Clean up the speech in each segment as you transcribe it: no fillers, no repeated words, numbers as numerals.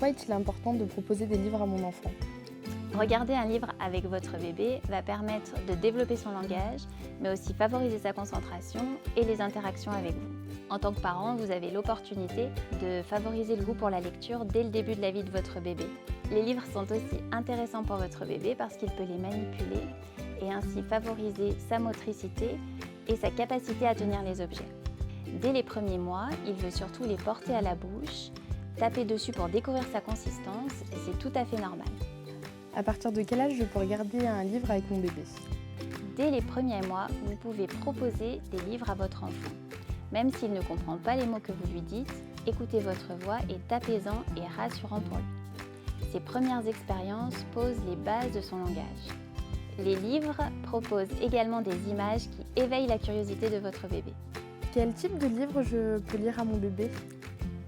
Pourquoi est-il important de proposer des livres à mon enfant? Regarder un livre avec votre bébé va permettre de développer son langage, mais aussi favoriser sa concentration et les interactions avec vous. En tant que parent, vous avez l'opportunité de favoriser le goût pour la lecture dès le début de la vie de votre bébé. Les livres sont aussi intéressants pour votre bébé parce qu'il peut les manipuler et ainsi favoriser sa motricité et sa capacité à tenir les objets. Dès les premiers mois, il veut surtout les porter à la bouche, taper dessus pour découvrir sa consistance et c'est tout à fait normal. À partir de quel âge je peux regarder un livre avec mon bébé? Dès les premiers mois, vous pouvez proposer des livres à votre enfant. Même s'il ne comprend pas les mots que vous lui dites, écoutez votre voix est apaisant et rassurant pour lui. Ces premières expériences posent les bases de son langage. Les livres proposent également des images qui éveillent la curiosité de votre bébé. Quel type de livre je peux lire à mon bébé?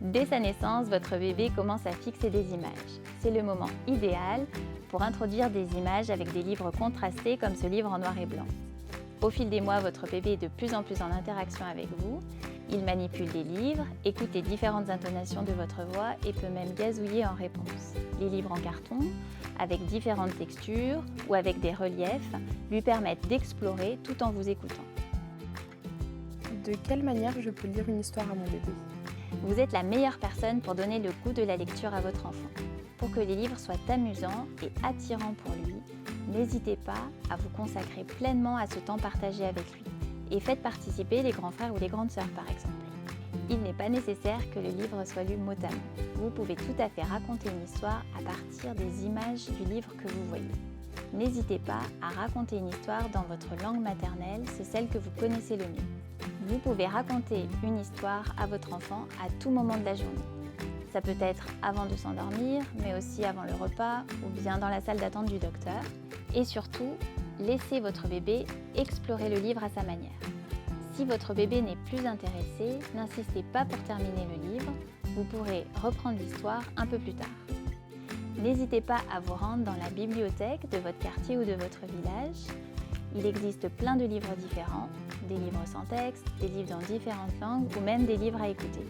Dès sa naissance, votre bébé commence à fixer des images. C'est le moment idéal pour introduire des images avec des livres contrastés comme ce livre en noir et blanc. Au fil des mois, votre bébé est de plus en plus en interaction avec vous. Il manipule les livres, écoute les différentes intonations de votre voix et peut même gazouiller en réponse. Les livres en carton, avec différentes textures ou avec des reliefs, lui permettent d'explorer tout en vous écoutant. De quelle manière je peux lire une histoire à mon bébé? Vous êtes la meilleure personne pour donner le goût de la lecture à votre enfant. Pour que les livres soient amusants et attirants pour lui, n'hésitez pas à vous consacrer pleinement à ce temps partagé avec lui. Et faites participer les grands frères ou les grandes sœurs par exemple. Il n'est pas nécessaire que le livre soit lu mot à mot. Vous pouvez tout à fait raconter une histoire à partir des images du livre que vous voyez. N'hésitez pas à raconter une histoire dans votre langue maternelle, c'est celle que vous connaissez le mieux. Vous pouvez raconter une histoire à votre enfant à tout moment de la journée. Ça peut être avant de s'endormir, mais aussi avant le repas ou bien dans la salle d'attente du docteur. Et surtout, laissez votre bébé explorer le livre à sa manière. Si votre bébé n'est plus intéressé, n'insistez pas pour terminer le livre, vous pourrez reprendre l'histoire un peu plus tard. N'hésitez pas à vous rendre dans la bibliothèque de votre quartier ou de votre village. Il existe plein de livres différents, des livres sans texte, des livres dans différentes langues ou même des livres à écouter.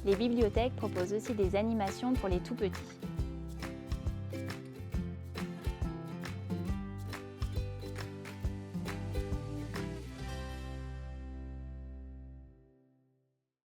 Les bibliothèques proposent aussi des animations pour les tout petits.